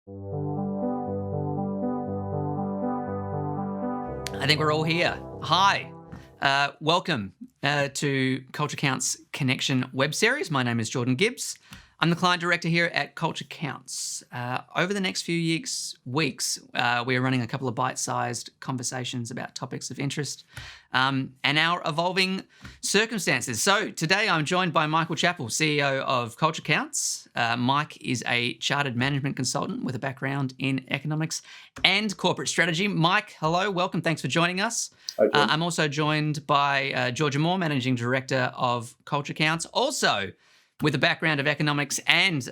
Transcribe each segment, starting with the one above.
I think we're all here. Hi. Welcome to Culture Counts Connection web series. My name is Jordan Gibbs. I'm the client director here at Culture Counts. Over the next few weeks, we are running a couple of bite-sized conversations about topics of interest and our evolving circumstances. So today I'm joined by Michael Chappell, CEO of Culture Counts. Mike is a chartered management consultant with a background in economics and corporate strategy. Mike, hello, welcome. Thanks for joining us. I'm also joined by Georgia Moore, Managing Director of Culture Counts, also with a background of economics and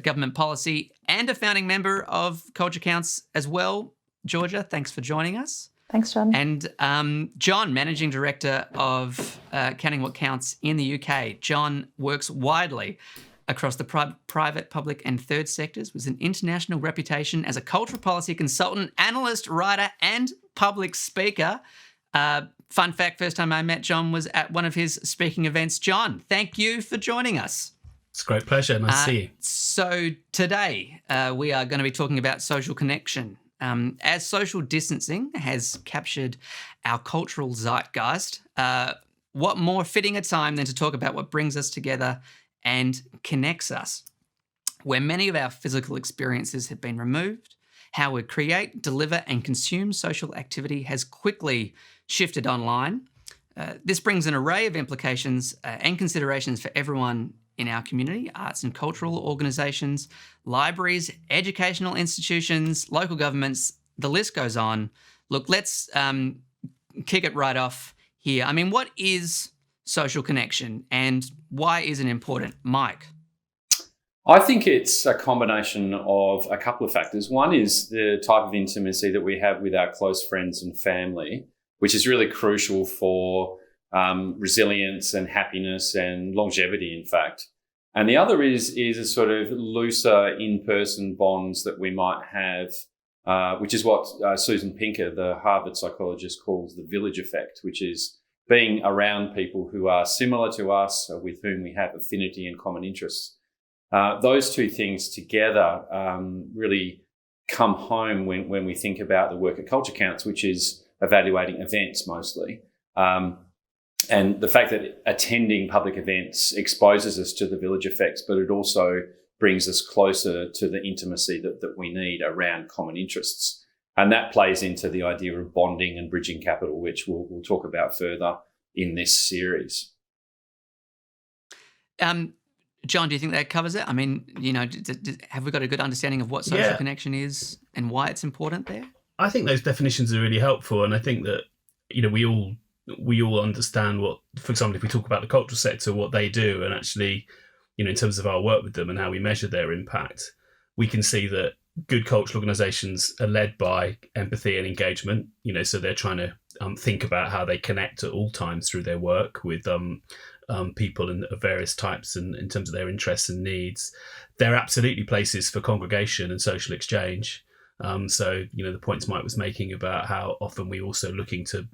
government policy, and a founding member of Culture Counts as well. Georgia, thanks for joining us. Thanks, John. And John, Managing Director of Counting What Counts in the UK. John works widely across the private, public and third sectors with an international reputation as a cultural policy consultant, analyst, writer and public speaker. Fun fact, first time I met John was at one of his speaking events. John, thank you for joining us. It's a great pleasure. Nice to see you. So today we are going to be talking about social connection. As social distancing has captured our cultural zeitgeist, what more fitting a time than to talk about what brings us together and connects us, where many of our physical experiences have been removed. How we create, deliver and consume social activity has quickly shifted online. This brings an array of implications and considerations for everyone in our community: arts and cultural organisations, libraries, educational institutions, local governments, the list goes on. Look, let's kick it right off here. I mean, what is social connection and why is it important? Mike? I think it's a combination of a couple of factors. One is the type of intimacy that we have with our close friends and family, which is really crucial for resilience and happiness and longevity, in fact. And the other is a sort of looser in-person bonds that we might have, which is what Susan Pinker, the Harvard psychologist, calls the village effect, which is being around people who are similar to us, with whom we have affinity and common interests. Those two things together really come home when we think about the work at Culture Counts, which is evaluating events mostly. And the fact that attending public events exposes us to the village effects, but it also brings us closer to the intimacy that we need around common interests. And that plays into the idea of bonding and bridging capital, which we'll talk about further in this series. John, do you think that covers it? I mean, have we got a good understanding of what social connection is and why it's important there? I think those definitions are really helpful, and I think that we all understand what, for example, if we talk about the cultural sector, what they do, and actually, in terms of our work with them and how we measure their impact, we can see that good cultural organisations are led by empathy and engagement. So they're trying to think about how they connect at all times through their work with people of various types and in terms of their interests and needs. They're absolutely places for congregation and social exchange. So, the points Mike was making about how often we're also looking to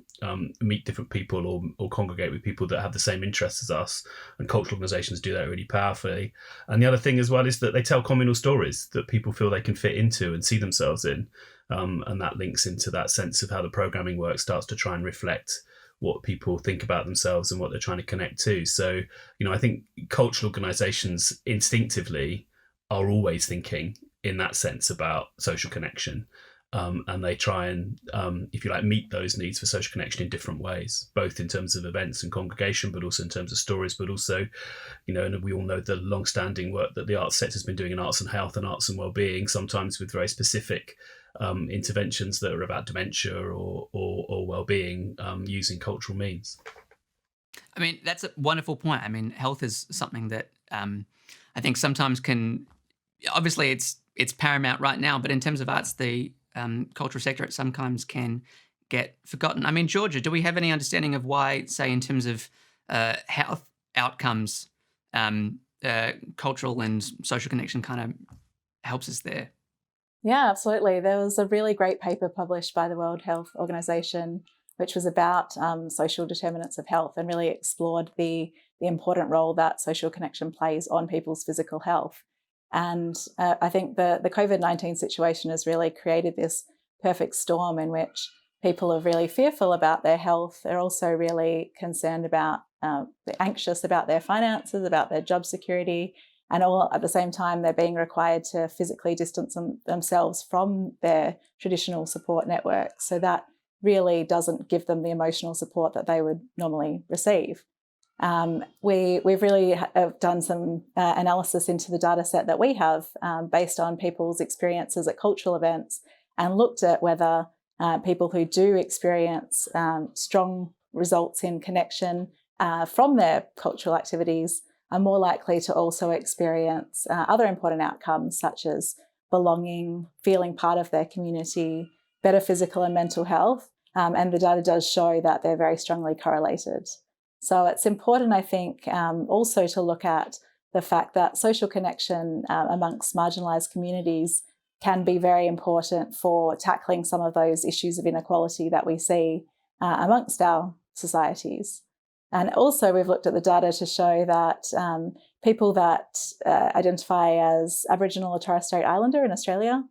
meet different people or congregate with people that have the same interests as us, and cultural organisations do that really powerfully. And the other thing as well is that they tell communal stories that people feel they can fit into and see themselves in, and that links into that sense of how the programming work starts to try and reflect what people think about themselves and what they're trying to connect to. So, I think cultural organisations instinctively are always thinking in that sense about social connection. And they try and, if you like, meet those needs for social connection in different ways, both in terms of events and congregation, but also in terms of stories, but also, and we all know the long-standing work that the arts sector has been doing in arts and health and arts and well-being, sometimes with very specific interventions that are about dementia or well-being using cultural means. I mean, that's a wonderful point. I mean, health is something that I think sometimes can, obviously it's paramount right now, but in terms of arts, the cultural sector, it sometimes can get forgotten. I mean, Georgia, do we have any understanding of why, say, in terms of health outcomes, cultural and social connection kind of helps us there? Yeah, absolutely. There was a really great paper published by the World Health Organization, which was about social determinants of health and really explored the important role that social connection plays on people's physical health. And I think the COVID-19 situation has really created this perfect storm in which people are really fearful about their health. They're also really concerned about, they're anxious about their finances, about their job security, and all at the same time they're being required to physically distance themselves from their traditional support network. So that really doesn't give them the emotional support that they would normally receive. We've really done some analysis into the data set that we have based on people's experiences at cultural events, and looked at whether people who do experience strong results in connection from their cultural activities are more likely to also experience other important outcomes such as belonging, feeling part of their community, better physical and mental health, and the data does show that they're very strongly correlated. So it's important, I think, also to look at the fact that social connection amongst marginalised communities can be very important for tackling some of those issues of inequality that we see amongst our societies. And also we've looked at the data to show that people that identify as Aboriginal or Torres Strait Islander in Australia,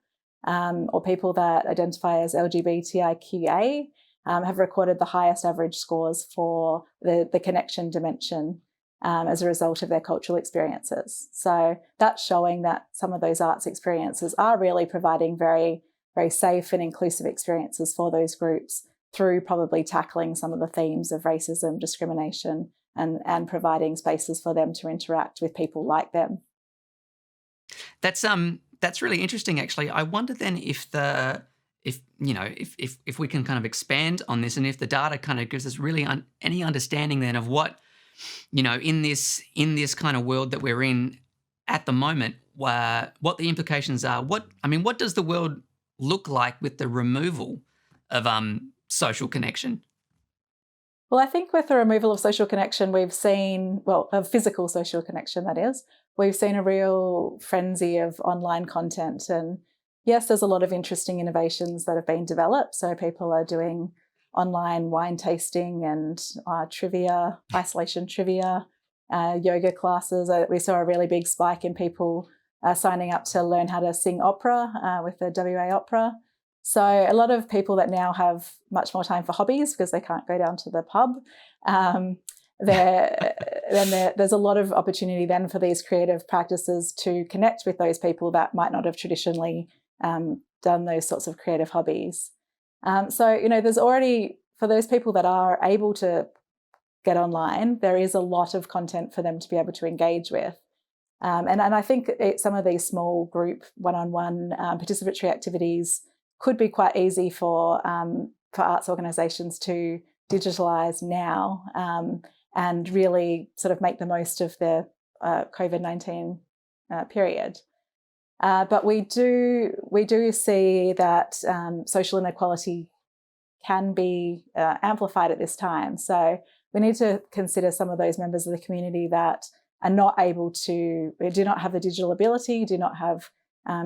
or people that identify as LGBTIQA, have recorded the highest average scores for the connection dimension as a result of their cultural experiences. So that's showing that some of those arts experiences are really providing very, very safe and inclusive experiences for those groups through probably tackling some of the themes of racism, discrimination, and providing spaces for them to interact with people like them. That's really interesting, actually. I wonder then if we can kind of expand on this, and if the data kind of gives us really any understanding then of what, in this kind of world that we're in at the moment, what the implications are. What does the world look like with the removal of social connection? Well, I think with the removal of social connection, we've seen, of physical social connection, that is, we've seen a real frenzy of online content. And yes, there's a lot of interesting innovations that have been developed. So people are doing online wine tasting and trivia, isolation trivia, yoga classes. We saw a really big spike in people signing up to learn how to sing opera with the WA Opera. So a lot of people that now have much more time for hobbies because they can't go down to the pub, there's a lot of opportunity then for these creative practices to connect with those people that might not have traditionally done those sorts of creative hobbies. So there's already, for those people that are able to get online, there is a lot of content for them to be able to engage with. And I think some of these small group one-on-one participatory activities could be quite easy for arts organisations to digitalise now and really sort of make the most of the COVID-19 period. But we do see that social inequality can be amplified at this time. So we need to consider some of those members of the community that are not able to, do not have the digital ability, do not have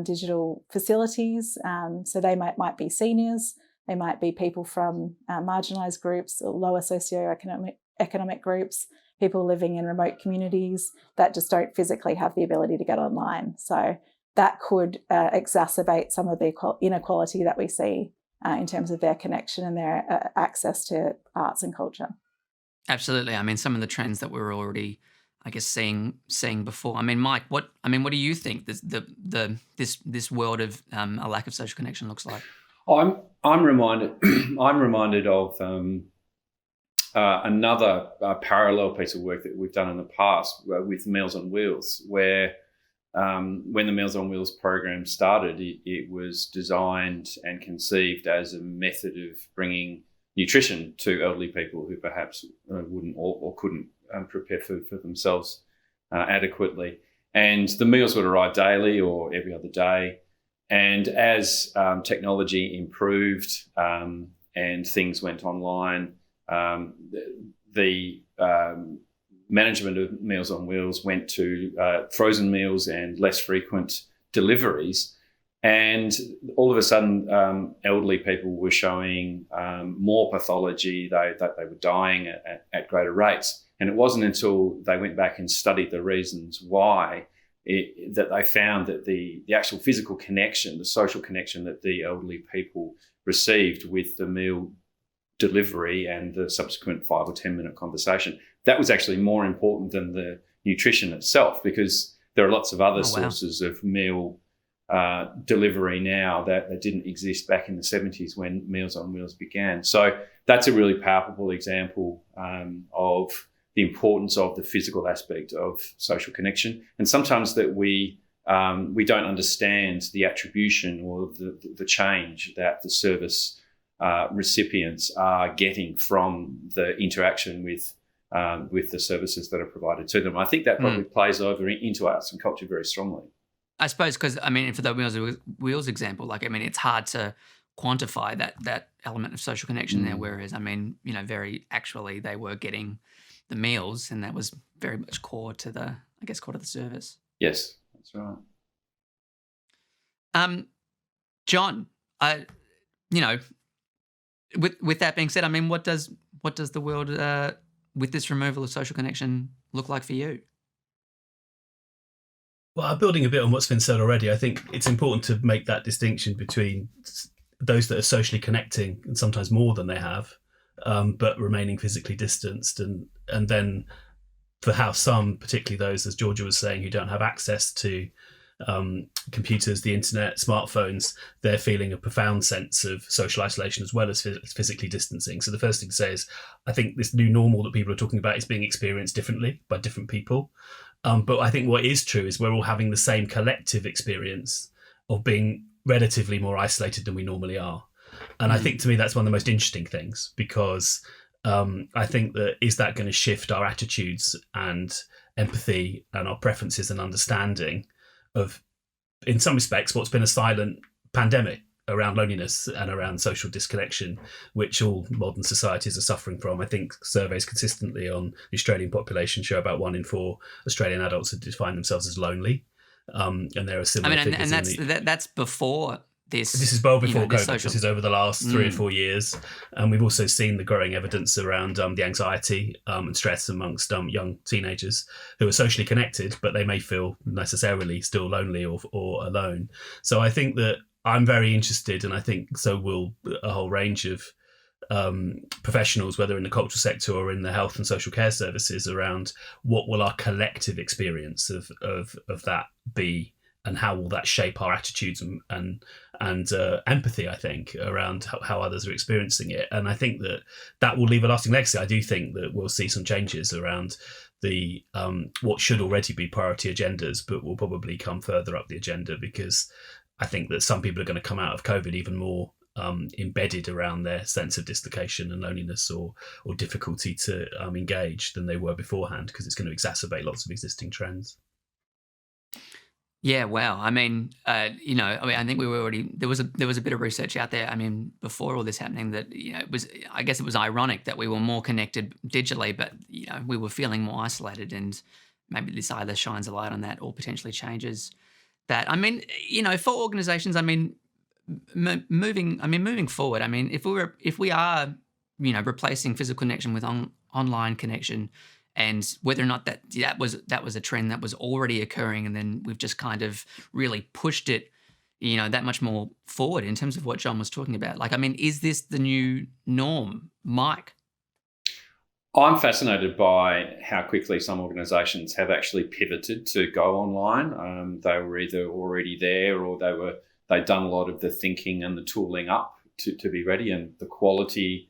digital facilities. So they might be seniors, they might be people from marginalised groups or lower socioeconomic groups, people living in remote communities that just don't physically have the ability to get online. So that could exacerbate some of the inequality that we see in terms of their connection and their access to arts and culture. Absolutely. I mean, some of the trends that we're already, I guess, seeing before. I mean, Mike, what do you think this world of a lack of social connection looks like? I'm reminded of another parallel piece of work that we've done in the past with Meals on Wheels, where when the Meals on Wheels program started, it was designed and conceived as a method of bringing nutrition to elderly people who perhaps wouldn't or couldn't prepare food for themselves adequately. And the meals would arrive daily or every other day. And as technology improved and things went online, the management of Meals on Wheels went to frozen meals and less frequent deliveries. And all of a sudden, elderly people were showing more pathology. They were dying at greater rates. And it wasn't until they went back and studied the reasons why that they found that the actual physical connection, the social connection that the elderly people received with the meal delivery and the subsequent 5 or 10 minute conversation, that was actually more important than the nutrition itself, because there are lots of other sources of meal delivery now that didn't exist back in the 70s when Meals on Wheels began. So that's a really palpable example of the importance of the physical aspect of social connection, and sometimes that we don't understand the attribution or the change that the service recipients are getting from the interaction with the services that are provided to them. I think that probably plays over into arts and culture very strongly. I suppose because, I mean, for the Wheels example, like, I mean, it's hard to quantify that element of social connection there, whereas, I mean, you know, very actually they were getting the meals, and that was very much core to the service. Yes, that's right. John, you know, with that being said, I mean, what does the world with this removal of social connection look like for you? Well, building a bit on what's been said already, I think it's important to make that distinction between those that are socially connecting, and sometimes more than they have, but remaining physically distanced, and then for how some, particularly those, as Georgia was saying, who don't have access to computers, the internet, smartphones, they're feeling a profound sense of social isolation as well as physically distancing. So the first thing to say is, I think this new normal that people are talking about is being experienced differently by different people. But I think what is true is we're all having the same collective experience of being relatively more isolated than we normally are. And I think, to me, that's one of the most interesting things, because I think that is that going to shift our attitudes and empathy and our preferences and understanding of, in some respects, what's been a silent pandemic around loneliness and around social disconnection, which all modern societies are suffering from. I think surveys consistently on the Australian population show about 1 in 4 Australian adults who define themselves as lonely. And there are similar figures. And that's before this. This is well before COVID. Social... This is over the last 3 or 4 years. And we've also seen the growing evidence around the anxiety and stress amongst young teenagers who are socially connected, but they may feel necessarily still lonely or alone. So I think that I'm very interested, and I think so will a whole range of professionals, whether in the cultural sector or in the health and social care services, around what will our collective experience of that be, and how will that shape our attitudes and empathy, I think, around how others are experiencing it. And I think that will leave a lasting legacy. I do think that we'll see some changes around the what should already be priority agendas, but will probably come further up the agenda, because I think that some people are going to come out of COVID even more embedded around their sense of dislocation and loneliness or difficulty to engage than they were beforehand, because it's going to exacerbate lots of existing trends. Yeah, wow. I mean, I think we were already there was a bit of research out there. I mean, before all this happening, that it was ironic that we were more connected digitally, but we were feeling more isolated, and maybe this either shines a light on that or potentially changes that. I mean, for organisations, I mean, moving forward, I mean, if we are replacing physical connection with online connection, and whether or not that was a trend that was already occurring, and then we've just kind of really pushed it, that much more forward in terms of what John was talking about. Like, I mean, is this the new norm, Mike? I'm fascinated by how quickly some organisations have actually pivoted to go online. They were either already there, or they'd done a lot of the thinking and the tooling up to be ready, and the quality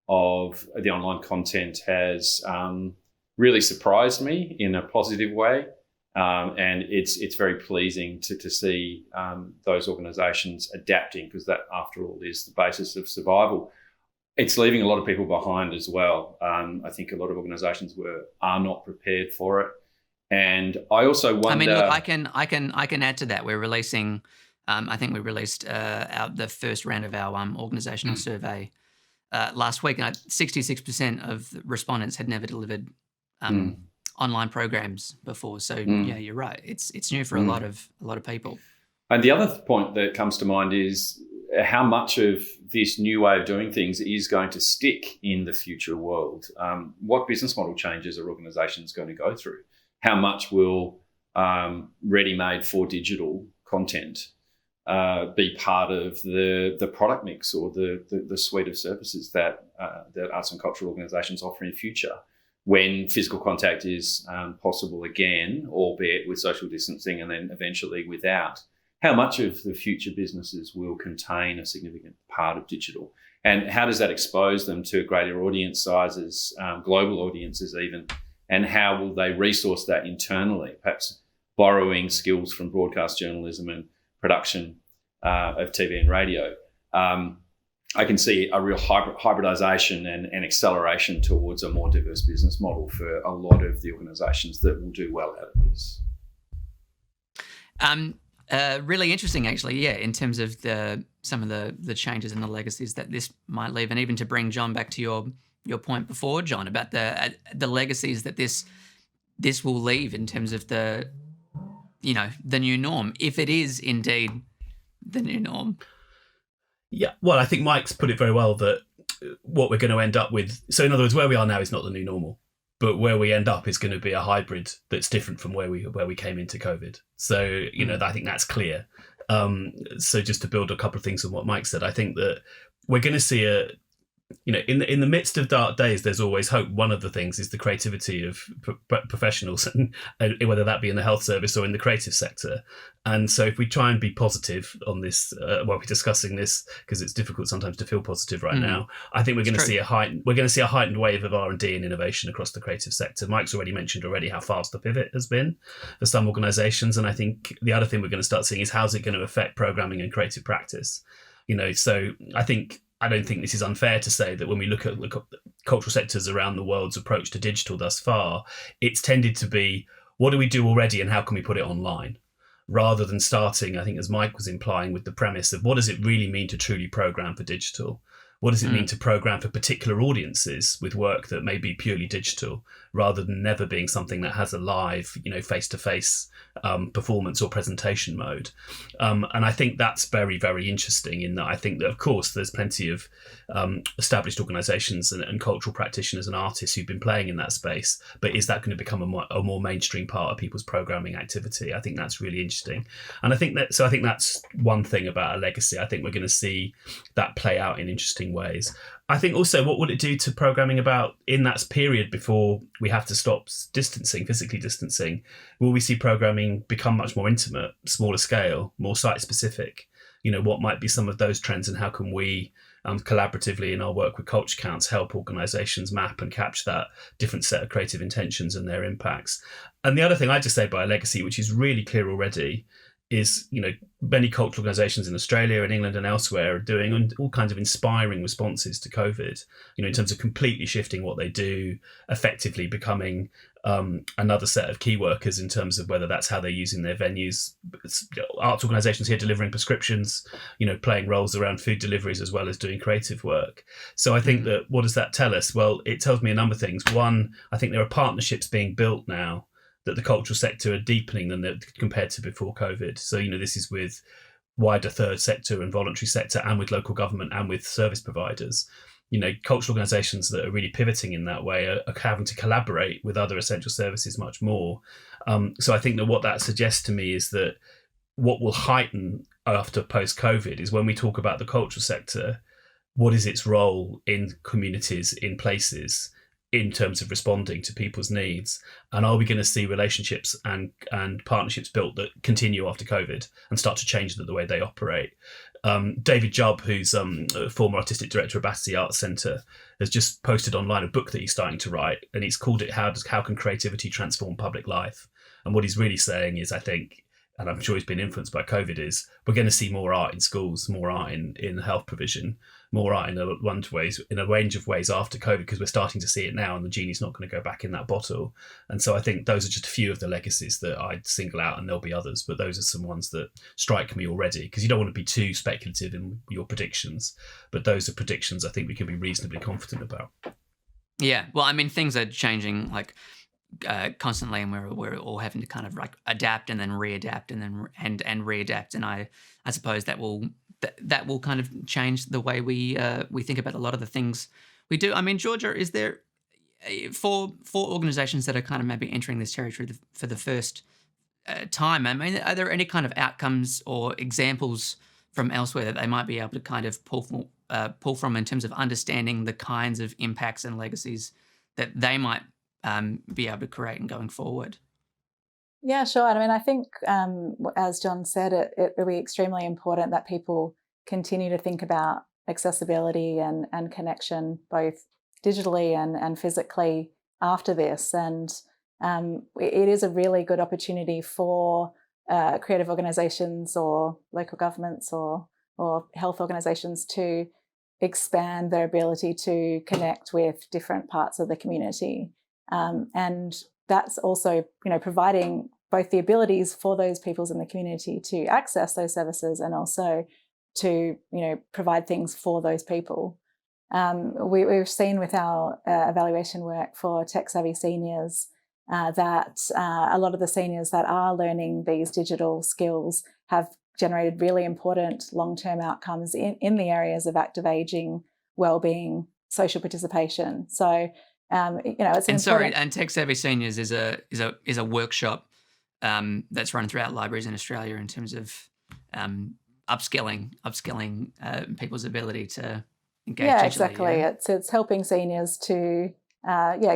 of the online content has really surprised me in a positive way, and it's very pleasing to see those organisations adapting, because that, after all, is the basis of survival. It's leaving a lot of people behind as well. I think a lot of organisations are not prepared for it, and I also wonder. I mean, look, I can add to that. We're releasing. I think we released the first round of our organisational survey last week, and 66% of the respondents had never delivered online programs before. So yeah, you're right. It's new for a lot of people. And the other point that comes to mind is how much of this new way of doing things is going to stick in the future world. What business model changes are organisations going to go through? How much will ready-made for digital content be part of the product mix or the suite of services that arts and cultural organisations offer in future when physical contact is possible again, albeit with social distancing and then eventually without. How much of the future businesses will contain a significant part of digital? And how does that expose them to greater audience sizes, global audiences even? And how will they resource that internally, perhaps borrowing skills from broadcast journalism and production of TV and radio? I can see a real hybridisation and acceleration towards a more diverse business model for a lot of the organisations that will do well out of this. Really interesting, actually, yeah, in terms of some of the changes and the legacies that this might leave, and even to bring John back to your point before, John, about the legacies that this will leave in terms of the new norm, if it is indeed the new norm. Yeah, well, I think Mike's put it very well that what we're going to end up with. So, in other words, where we are now is not the new normal, but where we end up is going to be a hybrid that's different from where we came into COVID. So, I think that's clear. So, just to build a couple of things on what Mike said, I think that we're going to see in the midst of dark days, there's always hope. One of the things is the creativity of professionals, and whether that be in the health service or in the creative sector. And so, if we try and be positive on this, while we're discussing this, because it's difficult sometimes to feel positive right now, I think we're going to see a heightened wave of R&D and innovation across the creative sector. Mike's already mentioned how fast the pivot has been for some organisations, and I think the other thing we're going to start seeing is how's it going to affect programming and creative practice. So I don't think this is unfair to say that when we look at cultural sectors around the world's approach to digital thus far, it's tended to be, what do we do already and how can we put it online? Rather than starting, I think, as Mike was implying, with the premise of what does it really mean to truly program for digital? What does it mean to program for particular audiences with work that may be purely digital, rather than never being something that has a live, face-to-face performance or presentation mode? And I think that's very, very interesting, in that I think that, of course, there's plenty of established organisations and cultural practitioners and artists who've been playing in that space. But is that going to become a more mainstream part of people's programming activity? I think that's really interesting. And I think that's one thing about a legacy. I think we're going to see that play out in interesting ways. I think also, what will it do to programming about in that period before we have to stop physically distancing? Will we see programming become much more intimate, smaller scale, more site specific? What might be some of those trends, and how can we collaboratively in our work with Culture Counts help organisations map and capture that different set of creative intentions and their impacts? And the other thing I just say by a legacy, which is really clear already, is, many cultural organisations in Australia and England and elsewhere are doing all kinds of inspiring responses to COVID, in terms of completely shifting what they do, effectively becoming another set of key workers in terms of whether that's how they're using their venues. Arts organisations here delivering prescriptions, playing roles around food deliveries as well as doing creative work. So I think that, what does that tell us? Well, it tells me a number of things. One, I think there are partnerships being built now that the cultural sector are deepening than compared to before COVID. So, this is with wider third sector and voluntary sector, and with local government and with service providers. Cultural organisations that are really pivoting in that way are having to collaborate with other essential services much more. So I think that what that suggests to me is that what will heighten after post-COVID is when we talk about the cultural sector, what is its role in communities, in places, in terms of responding to people's needs? And are we going to see relationships and partnerships built that continue after COVID and start to change the way they operate? David Jubb, who's a former artistic director of Battersea Arts Centre, has just posted online a book that he's starting to write, and he's called it How Can Creativity Transform Public Life? And what he's really saying is, I think, and I'm sure he's been influenced by COVID, is we're going to see more art in schools, more art in health provision, more art in a range of ways after COVID, because we're starting to see it now, and the genie's not going to go back in that bottle. And so I think those are just a few of the legacies that I'd single out, and there'll be others, but those are some ones that strike me already, because you don't want to be too speculative in your predictions, but those are predictions I think we can be reasonably confident about. Yeah, well, I mean, things are changing constantly, and we're all having to kind of adapt and then readapt and then and readapt, and I suppose that will kind of change the way we think about a lot of the things we do. I mean, Georgia, is there for organisations that are kind of maybe entering this territory for the first time. I mean, are there any kind of outcomes or examples from elsewhere that they might be able to kind of pull from in terms of understanding the kinds of impacts and legacies that they might be able to create and going forward? Yeah, sure. I mean, I think, as John said, it will be extremely important that people continue to think about accessibility and connection, both digitally and physically after this. And it is a really good opportunity for creative organisations or local governments or health organisations to expand their ability to connect with different parts of the community. And that's also, providing both the abilities for those peoples in the community to access those services and also to, provide things for those people. We've seen with our evaluation work for tech-savvy seniors that a lot of the seniors that are learning these digital skills have generated really important long-term outcomes in the areas of active ageing, well-being, social participation. So, it's important. And Tech Savvy Seniors is a workshop that's run throughout libraries in Australia in terms of upskilling people's ability to engage digitally. Exactly. Yeah? It's helping seniors to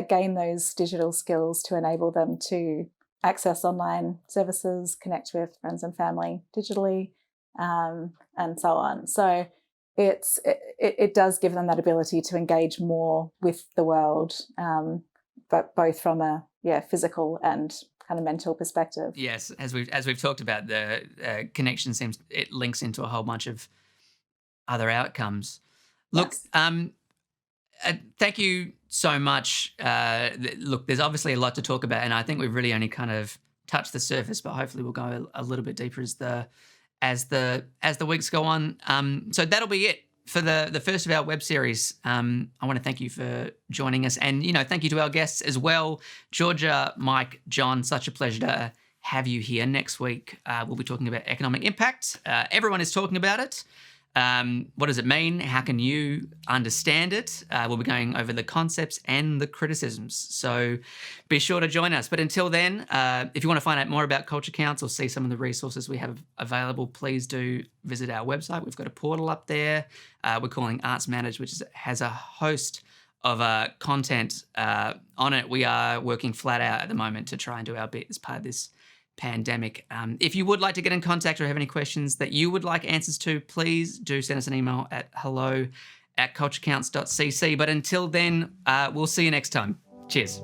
gain those digital skills to enable them to access online services, connect with friends and family digitally, and so on. So it does give them that ability to engage more with the world, but both from a physical and kind of mental perspective. Yes, as we've talked about, the connection it links into a whole bunch of other outcomes. Look, Yes. Thank you so much. Look, there's obviously a lot to talk about, and I think we've really only kind of touched the surface, but hopefully we'll go a little bit deeper as the weeks go on. So that'll be it for the first of our web series. I want to thank you for joining us, and thank you to our guests as well, Georgia, Mike, John. Such a pleasure to have you here. Next week we'll be talking about economic impact. Everyone is talking about it. What does it mean? How can you understand it? We'll be going over the concepts and the criticisms. So be sure to join us. But until then, if you want to find out more about Culture Counts or see some of the resources we have available, please do visit our website. We've got a portal up there. We're calling Arts Managed, which has a host of content on it. We are working flat out at the moment to try and do our bit as part of this pandemic. If you would like to get in contact or have any questions that you would like answers to, please do send us an email at hello@culturecounts.cc. But until then, we'll see you next time. Cheers.